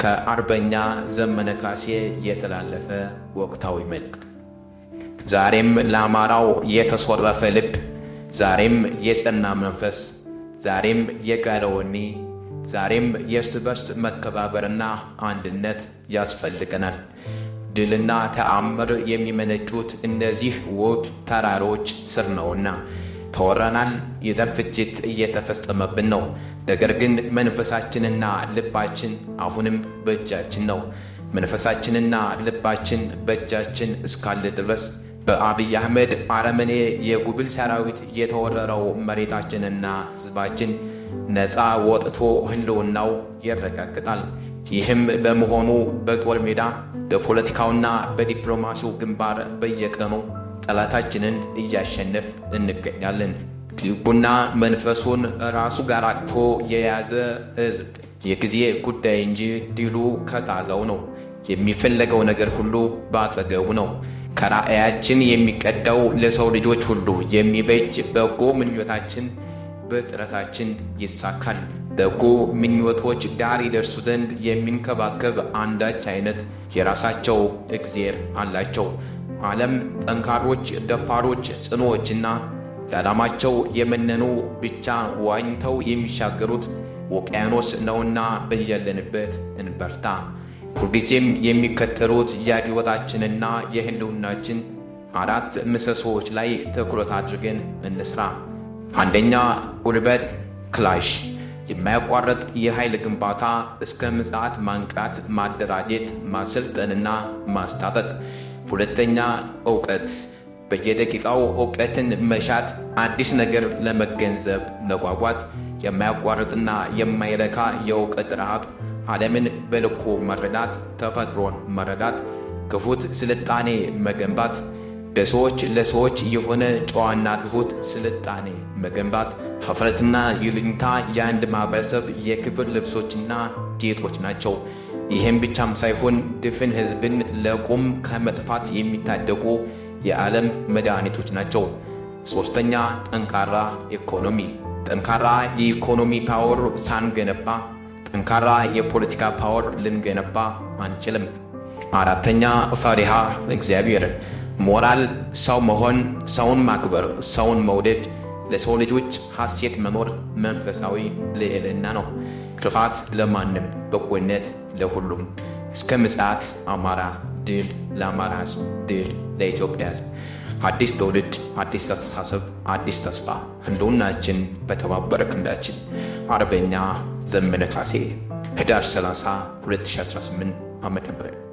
ከአርበኛ ዘመነ ካሴ የተላለፈ ወቅታዊ መልእክት። ዛሬም ለአማራው የተሶረፈ ልብ፣ ዛሬም የጸና መንፈስ፣ ዛሬም የጋለ ወኔ፣ ዛሬም የእርስ በርስ መከባበርና አንድነት ያስፈልገናል። ድልና ተአምር የሚመነጩት እነዚህ ውብ ተራሮች ስር ነውና ተወረናል። የዘር ፍጅት እየተፈጸመብን ነው። ነገር ግን መንፈሳችንና ልባችን አሁንም በእጃችን ነው። መንፈሳችንና ልባችን በእጃችን እስካለ ድረስ በአብይ አህመድ አረመኔ የጉብል ሰራዊት የተወረረው መሬታችንና ሕዝባችን ነፃ ወጥቶ ህልውናው ይረጋግጣል። ይህም በመሆኑ በጦር ሜዳ በፖለቲካውና በዲፕሎማሲው ግንባር በየቀኑ ጠላታችንን እያሸነፍ እንገኛለን። ልቡና መንፈሱን ራሱ ጋር አቅፎ የያዘ ሕዝብ የጊዜ ጉዳይ እንጂ ድሉ ከታዘው ነው። የሚፈለገው ነገር ሁሉ ባጠገቡ ነው። ከራእያችን የሚቀዳው ለሰው ልጆች ሁሉ የሚበጅ በጎ ምኞታችን በጥረታችን ይሳካል። በጎ ምኞቶች ዳር ይደርሱ ዘንድ የሚንከባከብ አንዳች አይነት የራሳቸው እግዜር አላቸው። ዓለም ጠንካሮች፣ ደፋሮች፣ ጽኑዎችና ለዓላማቸው የመነኑ ብቻ ዋኝተው የሚሻገሩት ውቅያኖስ ነውና በያለንበት እንበርታ። ሁልጊዜም የሚከተሉት የሕይወታችንና የህልውናችን አራት ምሰሶዎች ላይ ትኩረት አድርገን እንስራ። አንደኛ፣ ጉልበት ክላሽ፣ የማያቋርጥ የኃይል ግንባታ፣ እስከ ምጽአት ማንቃት፣ ማደራጀት፣ ማሰልጠንና ማስታጠቅ። ሁለተኛ፣ ዕውቀት፣ በየደቂቃው ዕውቀትን መሻት፣ አዲስ ነገር ለመገንዘብ መጓጓት፣ የማያቋርጥና የማይረካ የዕውቀት ረሃብ፣ ዓለምን በልኩ መረዳት፣ ተፈጥሮን መረዳት፣ ክፉት ስልጣኔ መገንባት፣ በሰዎች ለሰዎች የሆነ ጨዋና ትሑት ስልጣኔ መገንባት። ኀፍረትና ይሉኝታ የአንድ ማህበረሰብ የክብር ልብሶችና ጌጦች ናቸው። ይህም ብቻም ሳይሆን ድፍን ሕዝብን ለቁም ከመጥፋት የሚታደጉ የዓለም መድኃኒቶች ናቸው። ሦስተኛ፣ ጠንካራ ኢኮኖሚ። ጠንካራ የኢኮኖሚ ፓወር ሳንገነባ ጠንካራ የፖለቲካ ፓወር ልንገነባ አንችልም። አራተኛ፣ ፈሪሃ እግዚአብሔር። ሞራል፣ ሰው መሆን፣ ሰውን ማክበር፣ ሰውን መውደድ፣ ለሰው ልጆች ሐሴት መኖር መንፈሳዊ ልዕልና ነው። ክፋት ለማንም፣ በጎነት ለሁሉም። እስከ ምጽአት አማራ ድል ለአማራ ሕዝብ፣ ድል ለኢትዮጵያ ሕዝብ። አዲስ ትውልድ፣ አዲስ አስተሳሰብ፣ አዲስ ተስፋ። ህልውናችን በተባበረ ክንዳችን። አርበኛ ዘመነ ካሴ ህዳር 30 2018 ዓ.ም